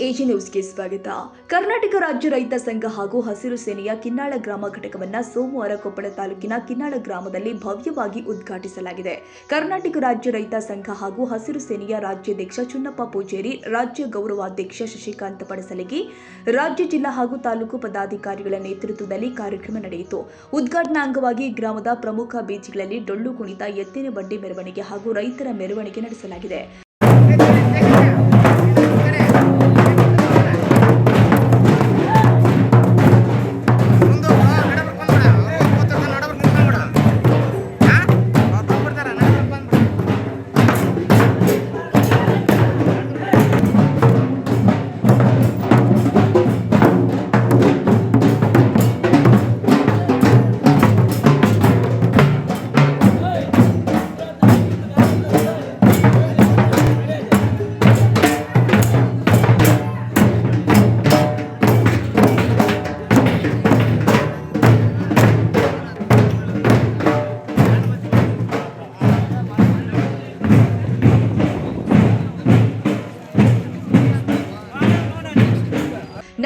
AG ನ್ಯೂಸ್ಗೆ ಸ್ವಾಗತ. ಕರ್ನಾಟಕ ರಾಜ್ಯ ರೈತ ಸಂಘ ಹಾಗೂ ಹಸಿರು ಸೇನೆಯ ಕಿನ್ನಾಳ ಗ್ರಾಮ ಘಟಕವನ್ನು ಸೋಮವಾರ ಕೊಪ್ಪಳ ತಾಲೂಕಿನ ಕಿನ್ನಾಳ ಗ್ರಾಮದಲ್ಲಿ ಭವ್ಯವಾಗಿ ಉದ್ಘಾಟಿಸಲಾಗಿದೆ. ಕರ್ನಾಟಕ ರಾಜ್ಯ ರೈತ ಸಂಘ ಹಾಗೂ ಹಸಿರು ಸೇನೆಯ ರಾಜ್ಯಾಧ್ಯಕ್ಷ ಚುನ್ನಪ್ಪ ಪೂಜೇರಿ, ರಾಜ್ಯ ಗೌರವಾಧ್ಯಕ್ಷ ಶಶಿಕಾಂತ್ ಪಡಸಲಗಿ, ರಾಜ್ಯ ಜಿಲ್ಲಾ ಹಾಗೂ ತಾಲೂಕು ಪದಾಧಿಕಾರಿಗಳ ನೇತೃತ್ವದಲ್ಲಿ ಕಾರ್ಯಕ್ರಮ ನಡೆಯಿತು. ಉದ್ಘಾಟನಾ ಅಂಗವಾಗಿ ಗ್ರಾಮದ ಪ್ರಮುಖ ಬೀದಿಗಳಲ್ಲಿ ಡೊಳ್ಳು ಕುಣಿತ, ಎತ್ತಿನ ಬಂಡಿ ಮೆರವಣಿಗೆ ಹಾಗೂ ರೈತರ ಮೆರವಣಿಗೆ ನಡೆಸಲಾಗಿದೆ.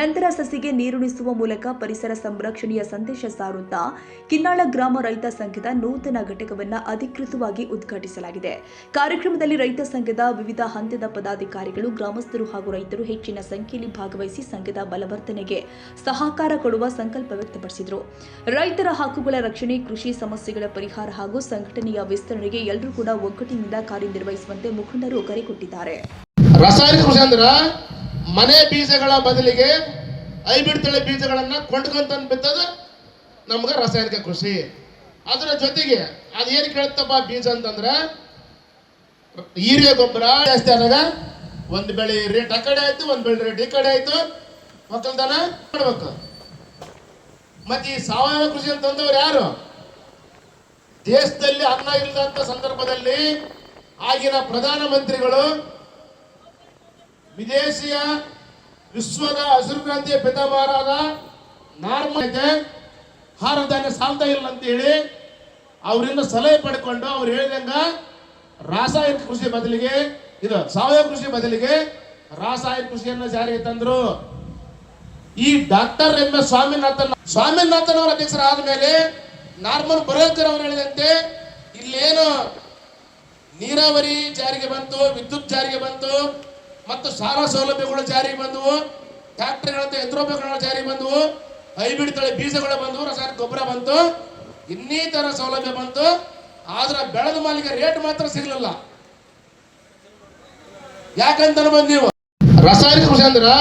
ನಂತರ ಸಸಿಗೆ ನೀರುಣಿಸುವ ಮೂಲಕ ಪರಿಸರ ಸಂರಕ್ಷಣೆಯ ಸಂದೇಶ ಸಾರುತ್ತಾ ಕಿನ್ನಾಳ ಗ್ರಾಮ ರೈತ ಸಂಘದ ನೂತನ ಘಟಕವನ್ನು ಅಧಿಕೃತವಾಗಿ ಉದ್ಘಾಟಿಸಲಾಗಿದೆ. ಕಾರ್ಯಕ್ರಮದಲ್ಲಿ ರೈತ ಸಂಘದ ವಿವಿಧ ಹಂತದ ಪದಾಧಿಕಾರಿಗಳು, ಗ್ರಾಮಸ್ಥರು ಹಾಗೂ ರೈತರು ಹೆಚ್ಚಿನ ಸಂಖ್ಯೆಯಲ್ಲಿ ಭಾಗವಹಿಸಿ ಸಂಘದ ಬಲವರ್ಧನೆಗೆ ಸಹಕಾರ ಕೊಡುವ ಸಂಕಲ್ಪ ವ್ಯಕ್ತಪಡಿಸಿದರು. ರೈತರ ಹಕ್ಕುಗಳ ರಕ್ಷಣೆ, ಕೃಷಿ ಸಮಸ್ಯೆಗಳ ಪರಿಹಾರ ಹಾಗೂ ಸಂಘಟನೆಯ ವಿಸ್ತರಣೆಗೆ ಎಲ್ಲರೂ ಕೂಡ ಒಗ್ಗಟ್ಟಿನಿಂದ ಕಾರ್ಯನಿರ್ವಹಿಸುವಂತೆ ಮುಖಂಡರು ಕರೆ ಕೊಟ್ಟಿದ್ದಾರೆ. ರಾಸಾಯನಿಕ ಕೃಷಿ ಅಂದ್ರೆ ಮನೆ ಬೀಜಗಳ ಬದಲಿಗೆ ಹೈಬ್ರಿಡ್ ತಳಿ ಬೀಜಗಳನ್ನ ಕೊಂಡ್ಕೊಂತ ಬಿತ್ತದ ನಮ್ಗೆ ರಾಸಾಯನಿಕ ಕೃಷಿ. ಅದರ ಜೊತೆಗೆ ಅದೇನು ಕೇಳುತ್ತಪ್ಪ ಬೀಜ ಅಂತಂದ್ರೆ ಹೀರಿಯ ಗೊಬ್ಬರ ಜಾಸ್ತಿ ಆದಾಗ ಒಂದು ಬೆಳೆ ರೇಟ್ ಆ ಕಡೆ ಆಯ್ತು, ಒಂದು ಬೆಳೆ ರೇಟ್ ಈ ಕಡೆ ಆಯ್ತು, ಒಕ್ಕಲ್ತನ ಮಾಡ್ಬೇಕು. ಮತ್ತೆ ಈ ಸಾವಯವ ಕೃಷಿ ಅಂತಂದವ್ರು ಯಾರು? ದೇಶದಲ್ಲಿ ಅನ್ನ ಇಲ್ಲದಂತ ಸಂದರ್ಭದಲ್ಲಿ ಆಗಿನ ಪ್ರಧಾನ ಮಂತ್ರಿಗಳು ವಿದೇಶಿಯ ವಿಶ್ವದ ಹಸಿರು ಕ್ರಾಂತಿಯ ಪಿತಾಮಹರಾದ ನಾರ್ಮಲ್ ಆಹಾರ ಧಾನ್ಯ ಸಾಲ್ತಾ ಇಲ್ಲ ಅಂತ ಹೇಳಿ ಅವರಿಂದ ಸಲಹೆ ಪಡ್ಕೊಂಡು ಅವ್ರು ಹೇಳಿದಂಗ ರಾಸಾಯನಿಕ ಕೃಷಿ ಬದಲಿಗೆ ಇದು ಸಾವಯವ ಕೃಷಿ ಬದಲಿಗೆ ರಾಸಾಯನಿಕ ಕೃಷಿಯನ್ನು ಜಾರಿಗೆ ತಂದ್ರು. ಈ ಡಾಕ್ಟರ್ ಎಂ.ಎಸ್. ಸ್ವಾಮಿನಾಥನ್ ಅವರ ಅಧ್ಯಕ್ಷರಾದ ಮೇಲೆ ನಾರ್ಮಲ್ ಬರೋಕರ್ ಅವರು ಹೇಳಿದಂತೆ ಇಲ್ಲೇನು ನೀರಾವರಿ ಜಾರಿಗೆ ಬಂತು, ವಿದ್ಯುತ್ ಜಾರಿಗೆ ಬಂತು, ಮತ್ತು ಶಾಲಾ ಸೌಲಭ್ಯಗಳು ಜಾರಿಗೆ ಬಂದವು, ಟ್ರ್ಯಾಕ್ಟರ್ಗಳಂತ ಯಂತ್ರೋಪಕರಣಗಳು ಜಾರಿಗೆ ಬಂದವು, ಹೈಬ್ರಿಡ್ ತಳಿ ಬೀಜಗಳು ಬಂದವು, ರಾಸಾಯನಿಕ ಗೊಬ್ಬರ ಬಂತು, ಇನ್ನಿತರ ಸೌಲಭ್ಯ ಬಂತು. ಆದ್ರೆ ಬೆಳೆದ ಮಾಲಿಗೆ ರೇಟ್ ಮಾತ್ರ ಸಿಗಲಿಲ್ಲ. ಯಾಕಂತ ಬಂದ್ ನೀವು ರಾಸಾಯನಿಕ ಕೃಷಿ ಅಂದ್ರೆ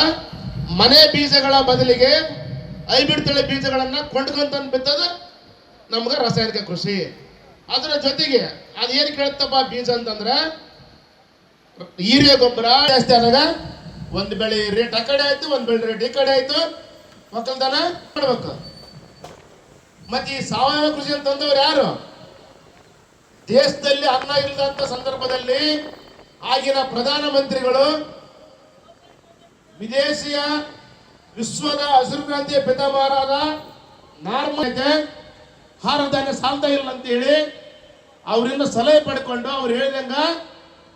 ಮನೆ ಬೀಜಗಳ ಬದಲಿಗೆ ಹೈಬ್ರಿಡ್ ತಳಿ ಬೀಜಗಳನ್ನ ಕೊಂಡ್ಕೊಂತ ಬಿತ್ತದ ನಮ್ಗೆ ರಾಸಾಯನಿಕ ಕೃಷಿ. ಅದರ ಜೊತೆಗೆ ಅದೇನು ಕೇಳುತ್ತಪ್ಪ ಬೀಜ ಅಂತಂದ್ರೆ ಹೀರಿಯ ಗೊಬ್ಬರ ಜಾಸ್ತಿ ಆದಾಗ ಒಂದು ಬೆಳೆ ರೇಟ್ ಆ ಕಡೆ ಆಯ್ತು, ಒಂದು ಬೆಳೆ ರೇಟ್ ಈ ಕಡೆ ಆಯ್ತು, ಒಕ್ಕಲ್ತನ ಮಾಡ್ಬೇಕು. ಮತ್ತೆ ಈ ಸಾವಯವ ಕೃಷಿ ಅಂತಂದವ್ರು ಯಾರು? ದೇಶದಲ್ಲಿ ಅನ್ನ ಇಲ್ಲದಂತ ಸಂದರ್ಭದಲ್ಲಿ ಆಗಿನ ಪ್ರಧಾನ ಮಂತ್ರಿಗಳು ವಿದೇಶಿಯ ವಿಶ್ವದ ಹಸಿರು ಕ್ರಾಂತಿಯ ಪಿತಾಮಹರಾದ ನಾರ್ಮಲ್ ಆಹಾರ ಧಾನ್ಯ ಸಾಲ್ತಾ ಇಲ್ಲ ಅಂತ ಹೇಳಿ ಅವರಿಂದ ಸಲಹೆ ಪಡ್ಕೊಂಡು ಅವ್ರು ಹೇಳಿದಂಗ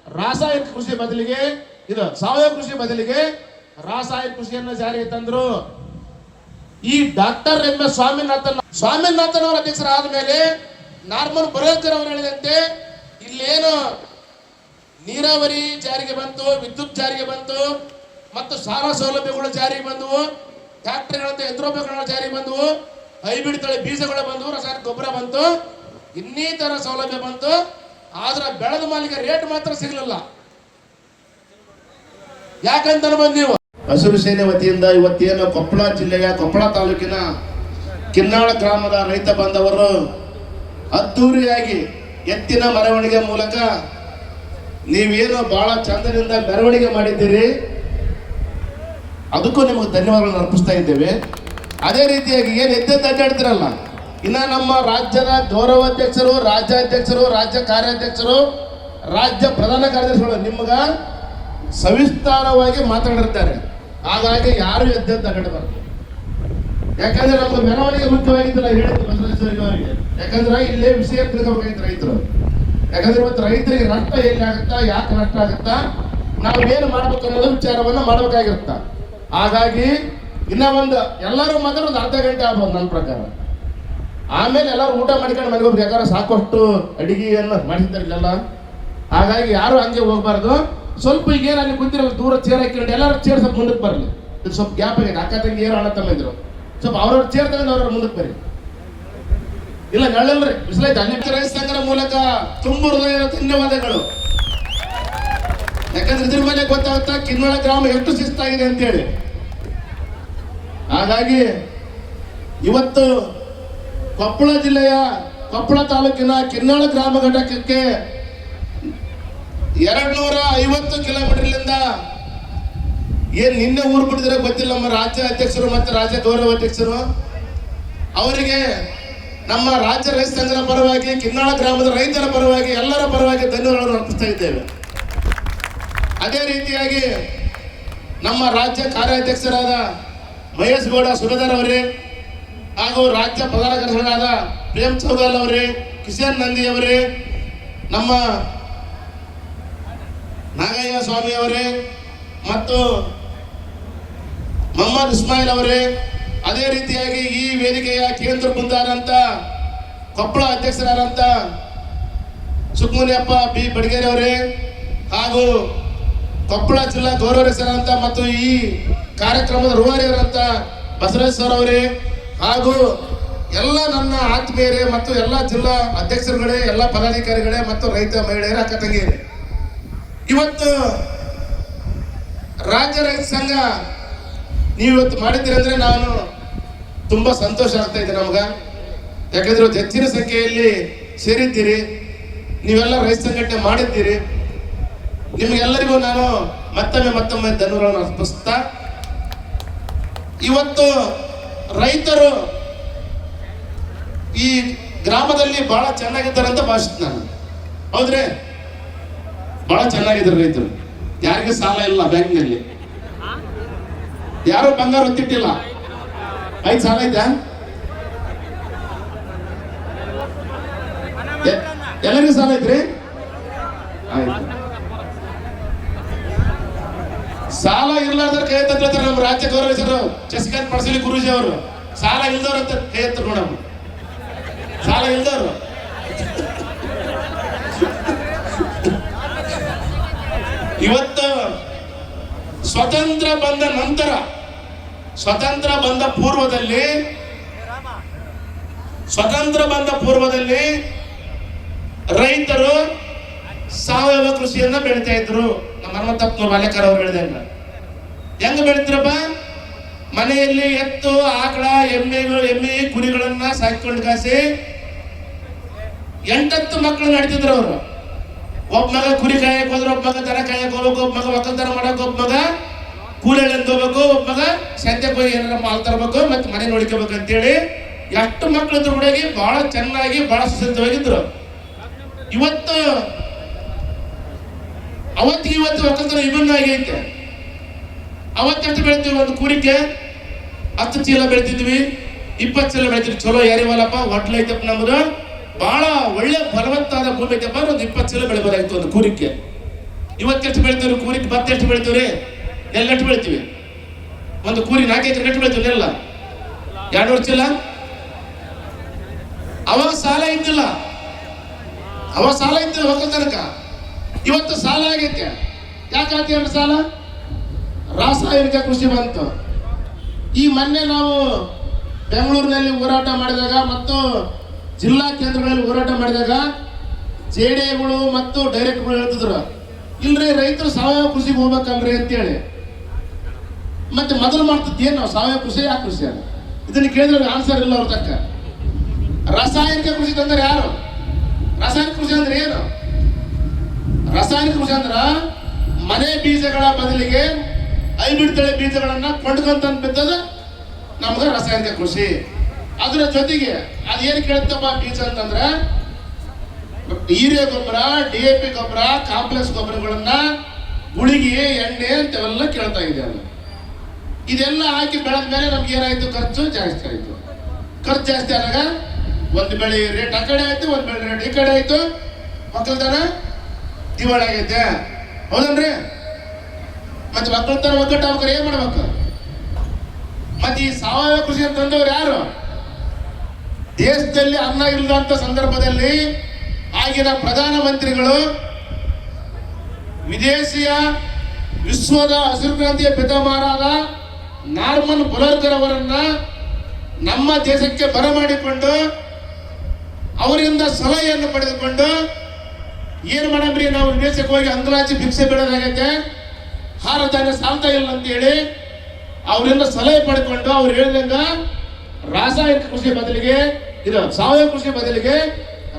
ರಾಸಾಯನಿಕ ಕೃಷಿ ಬದಲಿಗೆ ಇದು ಸಾವಯವ ಕೃಷಿ ಬದಲಿಗೆ ರಾಸಾಯನಿಕ ಕೃಷಿಯನ್ನು ಜಾರಿಗೆ ತಂದ್ರು. ಈ ಡಾಕ್ಟರ್ ಎಂ.ಎಸ್. ಸ್ವಾಮಿನಾಥನ್ ಅವರ ಅಧ್ಯಕ್ಷರಾದ ಮೇಲೆ ನಾರ್ಮಲ್ ಬರೋಕರ್ ಅವರು ಹೇಳಿದಂತೆ ಇಲ್ಲೇನು ನೀರಾವರಿ ಜಾರಿಗೆ ಬಂತು, ವಿದ್ಯುತ್ ಜಾರಿಗೆ ಬಂತು, ಮತ್ತು ಶಾಲಾ ಸೌಲಭ್ಯಗಳು ಜಾರಿಗೆ ಬಂದವು, ಟ್ರ್ಯಾಕ್ಟರ್ಗಳಂತ ಯಂತ್ರೋಪಕರಣಗಳು ಜಾರಿಗೆ ಬಂದವು, ಹೈಬ್ರಿಡ್ ತಳಿ ಬೀಜಗಳು ಬಂದವು, ರಾಸಾಯನಿಕ ಗೊಬ್ಬರ ಬಂತು, ಇನ್ನಿತರ ಸೌಲಭ್ಯ ಬಂತು. ಆದ್ರೆ ಬೆಳೆದ ಮಾಲಿಗೆ ರೇಟ್ ಮಾತ್ರ ಸಿಗಲಿಲ್ಲ. ಯಾಕಂತ ಬಂದ್ ನೀವು ಹಸಿರು ಸೇನೆ ವತಿಯಿಂದ ಇವತ್ತೇನು ಕೊಪ್ಪಳ ಜಿಲ್ಲೆಯ ಕೊಪ್ಪಳ ತಾಲೂಕಿನ ಕಿನ್ನಾಳ ಗ್ರಾಮದ ರೈತ ಬಾಂಧವರು ಅದ್ದೂರಿಯಾಗಿ ಎತ್ತಿನ ಮೆರವಣಿಗೆ ಮೂಲಕ ನೀವೇನು ಬಹಳ ಚಂದದಿಂದ ಮೆರವಣಿಗೆ ಮಾಡಿದ್ದೀರಿ, ಅದಕ್ಕೂ ನಿಮಗೆ ಧನ್ಯವಾದಗಳನ್ನು ಅರ್ಪಿಸ್ತಾ ಇದ್ದೇವೆ. ಅದೇ ರೀತಿಯಾಗಿ ಏನು ಎತ್ತೆದ್ದು ಅಡ್ಡಾಡ್ತಿರಲ್ಲ, ಇನ್ನು ನಮ್ಮ ರಾಜ್ಯದ ಗೌರವಾಧ್ಯಕ್ಷರು, ರಾಜ್ಯಾಧ್ಯಕ್ಷರು, ರಾಜ್ಯ ಕಾರ್ಯಾಧ್ಯಕ್ಷರು, ರಾಜ್ಯ ಪ್ರಧಾನ ಕಾರ್ಯದರ್ಶಿಗಳು ನಿಮ್ಗೆ ಸವಿಸ್ತಾರವಾಗಿ ಮಾತಾಡಿರ್ತಾರೆ. ಹಾಗಾಗಿ ಯಾರು ಎದ್ದೆದ್ದು ಅಡ್ಡಾಡಬಾರ್ದು. ಯಾಕಂದ್ರೆ ನಮ್ಮ ಮೆರವಣಿಗೆ ಮುಖ್ಯವಾಗಿದ್ದಿಲ್ಲ ಹೇಳಿದ್ದು ಬಸವರಾಜರಿಗೆ. ಯಾಕಂದ್ರೆ ಇಲ್ಲೇ ವಿಷಯ ತಿಳ್ಕೊಬೇಕಾಗಿತ್ತು ರೈತರು. ಯಾಕಂದ್ರೆ ಇವತ್ತು ರೈತರಿಗೆ ನಷ್ಟ ಎಲ್ಲಿ ಆಗುತ್ತಾ, ಯಾಕೆ ನಷ್ಟ ಆಗುತ್ತಾ, ನಾವು ಏನು ಮಾಡ್ಬೇಕು ಅನ್ನೋದು ವಿಚಾರವನ್ನ ಮಾಡಬೇಕಾಗಿರುತ್ತ. ಹಾಗಾಗಿ ಇನ್ನ ಒಂದು ಎಲ್ಲರೂ ಮಾತ್ರ ಒಂದು ಅರ್ಧ ಗಂಟೆ ಆಗ್ಬೋದು ನನ್ನ ಪ್ರಕಾರ. ಆಮೇಲೆ ಎಲ್ಲರೂ ಊಟ ಮಾಡ್ಕೊಂಡು ಮನೆಗೆ ಹೋಗ್ಬೇಕು, ಯಾಕಂದ್ರೆ ಸಾಕಷ್ಟು ಅಡಿಗೆಯನ್ನು ಮಾಡಿದ್ದಾರಿಲ್ಲ. ಹಾಗಾಗಿ ಯಾರು ಹಂಗೆ ಹೋಗ್ಬಾರ್ದು. ಸ್ವಲ್ಪ ಈಗ ಏನು ಅಲ್ಲಿ ಕುಂತಿರಲ್ಲ ದೂರ ಚೇರ್ ಹಾಕೊಂಡು ಎಲ್ಲರೂ ಚೇರ್ ಸ್ವಲ್ಪ ಮುಂದಕ್ಕೆ ಬರಲಿ. ಇದು ಸ್ವಲ್ಪ ಗ್ಯಾಪ್ ಆಗಿದೆ. ಅಕ್ಕ ತಂಗಿ ಏನು ಅಣ್ಣ ತಮ್ಮ ಇದ್ರು ಸ್ವಲ್ಪ ಅವ್ರವ್ರ ಚೇರ್ ತಗೊಂಡು ಅವ್ರವ್ರ ಮುಂದಕ್ಕೆ ಬರ್ರಿ. ಇಲ್ಲ ನಳ್ಳಲ್ರಿ ಬಿಸಿಲೈತೆ. ಅಲ್ಲಿ ರೈತ ಸಂಘದ ಮೂಲಕ ತುಂಬ ಹೃದಯದ ಧನ್ಯವಾದಗಳು. ಯಾಕಂದ್ರೆ ಇದ್ರ ಮೇಲೆ ಗೊತ್ತಾಗುತ್ತಾ ಕಿನ್ನಳ ಗ್ರಾಮ ಎಷ್ಟು ಶಿಸ್ತಾಗಿದೆ ಅಂತೇಳಿ. ಹಾಗಾಗಿ ಇವತ್ತು ಕೊಪ್ಪಳ ಜಿಲ್ಲೆಯ ಕೊಪ್ಪಳ ತಾಲೂಕಿನ ಕಿನ್ನಳ ಗ್ರಾಮ ಘಟಕಕ್ಕೆ 250 ಕಿಲೋಮೀಟರ್ಲಿಂದ ಏನ್ ನಿನ್ನೆ ಊರು ಬಿಟ್ಟಿದ್ರೆ ಗೊತ್ತಿಲ್ಲ. ನಮ್ಮ ರಾಜ್ಯ ಅಧ್ಯಕ್ಷರು ಮತ್ತು ರಾಜ್ಯ ಗೌರವ ಅಧ್ಯಕ್ಷರು ಅವರಿಗೆ ನಮ್ಮ ರಾಜ್ಯ ರೈತ ಸಂಘದ ಪರವಾಗಿ, ಕಿನ್ನಾಳ ಗ್ರಾಮದ ರೈತರ ಪರವಾಗಿ, ಎಲ್ಲರ ಪರವಾಗಿ ಧನ್ಯವಾದಗಳನ್ನು ಅರ್ಪಿಸ್ತಾ ಇದ್ದೇವೆ. ಅದೇ ರೀತಿಯಾಗಿ ನಮ್ಮ ರಾಜ್ಯ ಕಾರ್ಯಾಧ್ಯಕ್ಷರಾದ ಮಹೇಶ್ ಗೌಡ ಸುಬೇದಾರ್ ಅವರೇ ಹಾಗೂ ರಾಜ್ಯ ಪ್ರಧಾನ ಕಾರ್ಯದರ್ಶಿಗಳಾದ ಪ್ರೇಮ್ ಚೌಗಾಲ್ ಅವರೇ, ಕಿಶನ್ ನಂದಿ ಅವರೇ, ನಮ್ಮ ನಾಗಯ್ಯ ಸ್ವಾಮಿ ಅವರೇ ಮತ್ತು ಮೊಹಮ್ಮದ್ ಇಸ್ಮಾಯಿಲ್ ಅವರೇ, ಅದೇ ರೀತಿಯಾಗಿ ಈ ವೇದಿಕೆಯ ಕೇಂದ್ರ ಬೃಂದಾರಂತ ಕೊಪ್ಪಳ ಅಧ್ಯಕ್ಷರಾದಂಥ ಸುಕ್ಮುನಿಯಪ್ಪ ಬಿ ಬಡಗೇರಿ ಅವರೇ ಹಾಗೂ ಕೊಪ್ಪಳ ಜಿಲ್ಲಾ ಗೌರವಾಧ್ಯಕ್ಷರಾದಂಥ ಮತ್ತು ಈ ಕಾರ್ಯಕ್ರಮದ ರೂವಾರಿಯರಂತ ಬಸವರಾಜ್ ಸರ್ ಅವರೇ ಹಾಗೂ ಎಲ್ಲ ನನ್ನ ಆತ್ಮೀಯರೇ ಮತ್ತು ಎಲ್ಲ ಜಿಲ್ಲಾ ಅಧ್ಯಕ್ಷರುಗಳೇ, ಎಲ್ಲ ಪದಾಧಿಕಾರಿಗಳೇ ಮತ್ತು ರೈತ ಮಹಿಳೆಯರ ಅಕ್ಕ ತಂಗಿಯರೇ, ಇವತ್ತು ರಾಜ್ಯ ರೈತ ಸಂಘ ನೀವು ಇವತ್ತು ಮಾಡಿದ್ದೀರಿ ಅಂದ್ರೆ ನಾನು ತುಂಬಾ ಸಂತೋಷ ಆಗ್ತಾ ಇದೆ ನಮ್ಗೆ. ಯಾಕಂದ್ರೆ ಹೆಚ್ಚಿನ ಸಂಖ್ಯೆಯಲ್ಲಿ ಸೇರಿದ್ದೀರಿ, ನೀವೆಲ್ಲ ರೈತ ಸಂಘಟನೆ ಮಾಡಿದ್ದೀರಿ. ನಿಮಗೆಲ್ಲರಿಗೂ ನಾನು ಮತ್ತೊಮ್ಮೆ ಧನ್ಯವಾದಗಳನ್ನು ಅರ್ಪಿಸ್ತಾ, ಇವತ್ತು ರೈತರು ಈ ಗ್ರಾಮದಲ್ಲಿ ಬಹಳ ಚೆನ್ನಾಗಿದ್ದಾರೆ ಅಂತ ಭಾವಿಸ್ತೀನಿ ನಾನು. ಹೌದ್ರಿ? ಬಹಳ ಚೆನ್ನಾಗಿದ್ದಾರೆ ರೈತರು. ಯಾರಿಗೂ ಸಾಲ ಇಲ್ಲ ಬ್ಯಾಂಕ್ನಲ್ಲಿ, ಯಾರು ಬಂಗಾರ ಹೊತ್ತಿಟ್ಟಿಲ್ಲ. 5 ಸಾಲ ಐತಾ? ಎಲ್ಲರಿಗೂ ಸಾಲ ಐತ್ರಿ? ಆಯ್ತು. ಸಾಲ ಇರ್ಲಾರ್ದ್ರ ಕೈ ಎತ್ತಿರ್ತಾರೆ ನಮ್ಮ ರಾಜ್ಯ ಗೌರವಿಸರು ಚಸ್ಕಾಂತ್ ಪಡಸಲಿ ಗುರೂಜಿ ಅವರು. ಸಾಲ ಇಲ್ದವ್ರು ಅಂತ ಕೈ ಎತ್ತರು ನೋಡಮ್ಮ. ಸಾಲ ಇಲ್ದವ್ರು ಇವತ್ತು ಸ್ವತಂತ್ರ ಬಂದ ನಂತರ, ಸ್ವತಂತ್ರ ಬಂದ ಪೂರ್ವದಲ್ಲಿ ರೈತರು ಸಾವಯವ ಕೃಷಿಯನ್ನ ಬೆಳಿತಾ ಇದ್ರು. ನಮ್ಮ ಹನುಮಂತಪ್ಪನವ್ರು ಬಾಲ್ಯಕಾರ ಅವ್ರು ಹೇಳಿದಂಗ ಹೆಂಗ ಬೆಳಿತಿರಪ್ಪ? ಮನೆಯಲ್ಲಿ ಎತ್ತು, ಆಕಳ, ಎಮ್ಮೆ ಕುರಿಗಳನ್ನ ಸಾಕಿಕೊಂಡು ಕಾಸಿ 8 ಮಕ್ಕಳು ನಡೀತಿದ್ರು ಅವರು. ಒಬ್ಬ ಮಗ ಕುರಿ ಕಾಯಕ್ ಹೋದ್ರೆ, ಒಬ್ಬ ಮಗ ದನ ಕಾಯಕ್ ಹೋಗ್ಬೇಕು, ಒಬ್ಬ ಮಗ ಒಕ್ಕಲ್ತನ ಮಾಡಕ್, ಒಬ್ಬ ಮಗ ಕೂಲೆಳೆಂದು ಹೋಗ್ಬೇಕು, ಒಬ್ಬ ಮಗ ಸಂತೆಗೆ ಹೋಗಿ ಏನಾರ ಮಾಲ್ ತರಬೇಕು ಮತ್ತೆ ಮನೆ ನೋಡ್ಕೋಬೇಕು ಅಂತೇಳಿ 8 ಮಕ್ಕಳು ಹುಡುಗಿ ಬಹಳ ಚೆನ್ನಾಗಿ ಬಹಳ ಸುಸಜ್ಜಿತವಾಗಿದ್ರು. ಅವತ್ತಿಗೆ ಇವತ್ತು ಒಕ್ಕಲ್ತನ ವಿಭಿನ್ನ ಆಗೈತೆ. ಅವತ್ತೆಷ್ಟು ಬೆಳಿತೀವಿ? ಒಂದು ಕೂರಿಗೆ 10 ಚೀಲ ಬೆಳಿತಿದ್ವಿ, 20 ಚೀಲ ಬೆಳಿತೀವಿ. ಚಲೋ ಯಾರಿವಲ್ಲಪ್ಪ, ಹೊಟ್ಲ ಐತಪ್ಪ ನಮ್ದು, ಬಹಳ ಒಳ್ಳೆ ಫಲವತ್ತಾದ ಭೂಮಿ ಐತಪ್ಪ, ಒಂದು 20 ಚೀಲ ಬೆಳಿಬೋದಾಗಿತ್ತು ಒಂದು ಕೂರಿಗೆ. ಇವತ್ತೆಷ್ಟು ಬೆಳಿತೀವಿ? ಕೂರಿಗೆ ಭತ್ತ ಎಷ್ಟು ಬೆಳಿತೀವ್ರಿ? ನೆಲ್ಲೆಟ್ಟು ಬೆಳಿತೀವಿ. ಒಂದು ಕೂರಿ 4 ಎಕರೆ ನೆಟ್ಟು ಬೆಳಿತೀವಿ ನೆಲ್ಲ, 200 ಚೀಲ. ಅವಾಗ ಸಾಲ ಇದ್ದಿಲ್ಲ ಒಕ್ಕಲ್ತನಕ. ಇವತ್ತು ಸಾಲ ಆಗೈತೆ. ಯಾಕಾಗ್ತಿ ಅಂದ್ರೆ ಸಾಲ? ರಾಸಾಯನಿಕ ಕೃಷಿ ಬಂತು. ಈ ಮೊನ್ನೆ ನಾವು ಬೆಂಗಳೂರಿನಲ್ಲಿ ಹೋರಾಟ ಮಾಡಿದಾಗ ಮತ್ತು ಜಿಲ್ಲಾ ಕೇಂದ್ರಗಳಲ್ಲಿ ಹೋರಾಟ ಮಾಡಿದಾಗ ಜೆಡಿಎಗಳು ಮತ್ತು ಡೈರೆಕ್ಟ್ಗಳು ಹೇಳ್ತಿದ್ರು, ಇಲ್ರಿ ರೈತರು ಸಾವಯವ ಕೃಷಿಗೆ ಹೋಗ್ಬೇಕಲ್ರಿ ಅಂತೇಳಿ. ಮತ್ತೆ ಮೊದಲು ಮಾಡ್ತಿದ್ದೇನು ನಾವು? ಸಾವಯವ ಕೃಷಿ ಯಾಕೆ ಕೃಷಿ ಅಲ್ಲ? ಇದನ್ನು ಕೇಳಿದ್ರೆ ಆನ್ಸರ್ ಇಲ್ಲ ಅವ್ರ ತಕ್ಕ. ರಾಸಾಯನಿಕ ಕೃಷಿ ತಂದ್ರೆ ಯಾರು? ರಾಸಾಯನಿಕ ಕೃಷಿ ಅಂದ್ರೆ ಏನು? ರಾಸಾಯನಿಕ ಕೃಷಿ ಅಂದ್ರ ಮನೆ ಬೀಜಗಳ ಬದಲಿಗೆ ಹೈಬ್ರಿಡ್ ತಳಿ ಬೀಜಗಳನ್ನ ಕೊಂಡ್ಕೊಂತ ಬಿತ್ತದ ನಮ್ಗೆ ರಾಸಾಯನಿಕ ಕೃಷಿ. ಅದರ ಜೊತೆಗೆ ಅದೇನು ಕೇಳುತ್ತಪ್ಪ ಬೀಜ ಅಂತಂದ್ರ ಹೀರೆ ಗೊಬ್ಬರ, DAP ಗೊಬ್ಬರ, ಕಾಂಪ್ಲೆಕ್ಸ್ ಗೊಬ್ಬರಗಳನ್ನ, ಗುಳಿಗೆ, ಎಣ್ಣೆ ಅಂತೆಲ್ಲ ಕೇಳ್ತಾ ಇದೆ. ಅಲ್ಲ ಇದೆಲ್ಲ ಹಾಕಿ ಬೆಳೆದ ಮೇಲೆ ನಮ್ಗೆ ಏನಾಯ್ತು? ಖರ್ಚು ಜಾಸ್ತಿ ಆಯ್ತು. ಖರ್ಚು ಜಾಸ್ತಿ ಆದಾಗ ಒಂದು ಬೆಳೆ ರೇಟ್ ಆ ಕಡೆ ಆಯ್ತು, ಒಂದು ಬೆಳೆ ರೇಟ್ ಈ ಕಡೆ ಆಯ್ತು, ಒಕ್ಕಲ್ತನ ದಿವಾಳಿ ಆಗೈತೆ. ಹೌದನ್ರಿ? ಮತ್ತೆ ಒಕ್ಕಲ್ತನ ಒಗ್ಗಟ್ಟು ಆಗ್ಬೇಕಾರೆ ಏನ್ ಮಾಡ್ಬೇಕು? ಮತ್ತೆ ಈ ಸಾವಯವ ಕೃಷಿ ಅಂತಂದವ್ರು ಯಾರು? ದೇಶದಲ್ಲಿ ಅನ್ನ ಇಲ್ಲದಂತ ಸಂದರ್ಭದಲ್ಲಿ ಆಗಿನ ಪ್ರಧಾನಮಂತ್ರಿಗಳು ವಿದೇಶಿಯ ವಿಶ್ವದ ಹಸಿರು ಕ್ರಾಂತಿಯ ಪಿತಾಮಹರಾದ ನಾರ್ಮನ್ ಬೋರ್ಲುಗ್ಗರ್ ಅವರನ್ನ ನಮ್ಮ ದೇಶಕ್ಕೆ ಬರಮಾಡಿಕೊಂಡು ಅವರಿಂದ ಸಲಹೆಯನ್ನು ಪಡೆದುಕೊಂಡು ಏನು ಮಾಡಮ್ರಿ, ನಾವು ವಿದೇಶಕ್ಕೆ ಹೋಗಿ ಅಂಗಲಾಚಿ ಭಿಕ್ಷೆ ಬಿಡೋದಾಗೈತೆ, ಆಹಾರ ಧಾನ್ಯ ಸಾಲ್ತಾ ಇಲ್ಲ ಅಂತ ಹೇಳಿ ಅವರಿಂದ ಸಲಹೆ ಪಡ್ಕೊಂಡು ಅವ್ರು ಹೇಳಿದಂಗ ರಾಸಾಯನಿಕ ಕೃಷಿ ಬದಲಿಗೆ ಇದು ಸಾವಯವ ಕೃಷಿ ಬದಲಿಗೆ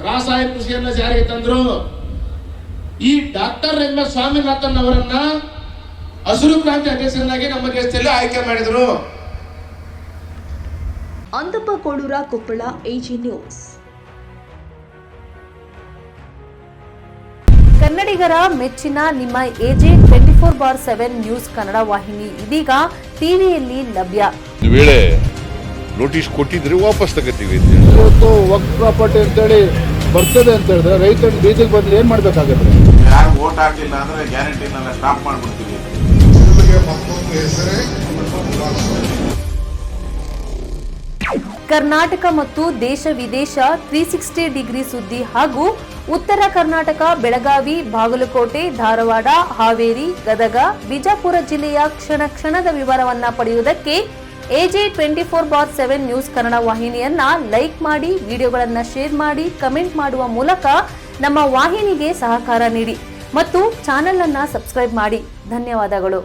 ರಾಸಾಯನಿಕ ಕೃಷಿಯನ್ನ ಜಾರಿಗೆ ತಂದ್ರು. ಈ ಡಾಕ್ಟರ್ ಎಂ ಎಸ್ ಸ್ವಾಮಿನಾಥನ್ ಅವರನ್ನ ಹಸಿರು ಕ್ರಾಂತಿ ಅಧ್ಯಕ್ಷರನ್ನಾಗಿ ನಮ್ಮ ದೇಶದಲ್ಲಿ ಆಯ್ಕೆ ಮಾಡಿದರು. Andappa Kolura, Koppal, AG news. ಕನ್ನಡಿಗರ ಮೆಚ್ಚಿನ ನಿಮ್ಮ ಎಜೆ 24/7 ನ್ಯೂಸ್ ಕನ್ನಡ ವಾಹಿನಿ ಇದೀಗ ಟಿವಿಯಲ್ಲಿ ಲಭ್ಯ. ಒಂದು ವೇಳೆ ನೋಟಿಸ್ ಕೊಟ್ಟಿದ್ರೆ ವಾಪಸ್ ತಗೋತೀವಿ. ಇವತ್ತು ವಕ್ಫ್ ಪ್ರಾಪರ್ಟಿ ಅಂತೇಳಿ ಬರ್ತದೆ ಅಂತ ಹೇಳಿದ್ರೆ ರೈತರು ಬೀದಿಗೆ ಬದಲು ಏನ್ ಮಾಡ್ಬೇಕಾಗುತ್ತೆ? ಯಾರು ವೋಟ್ ಹಾಕಿಲ್ಲ ಅಂದ್ರೆ ಗ್ಯಾರಂಟಿನೆಲ್ಲ ಸ್ಟಾಪ್ ಮಾಡ್ಬಿಡ್ತೀವಿ. ಕರ್ನಾಟಕ ಮತ್ತು ದೇಶ ವಿದೇಶ 360 ಡಿಗ್ರಿ ಸುದ್ದಿ ಹಾಗೂ ಉತ್ತರ ಕರ್ನಾಟಕ, ಬೆಳಗಾವಿ, ಬಾಗಲಕೋಟೆ, ಧಾರವಾಡ, ಹಾವೇರಿ, ಗದಗ, ಬಿಜಾಪುರ ಜಿಲ್ಲೆಯ ಕ್ಷಣ ಕ್ಷಣದ ವಿವರವನ್ನ ಪಡೆಯುವುದಕ್ಕೆ ಎಜೆ 24/7 ನ್ಯೂಸ್ ಕನ್ನಡ ವಾಹಿನಿಯನ್ನ ಲೈಕ್ ಮಾಡಿ, ವಿಡಿಯೋಗಳನ್ನ ಶೇರ್ ಮಾಡಿ, ಕಮೆಂಟ್ ಮಾಡುವ ಮೂಲಕ ನಮ್ಮ ವಾಹಿನಿಗೆ ಸಹಕಾರ ನೀಡಿ ಮತ್ತು ಚಾನೆಲ್ ಅನ್ನ ಸಬ್ಸ್ಕ್ರೈಬ್ ಮಾಡಿ. ಧನ್ಯವಾದಗಳು.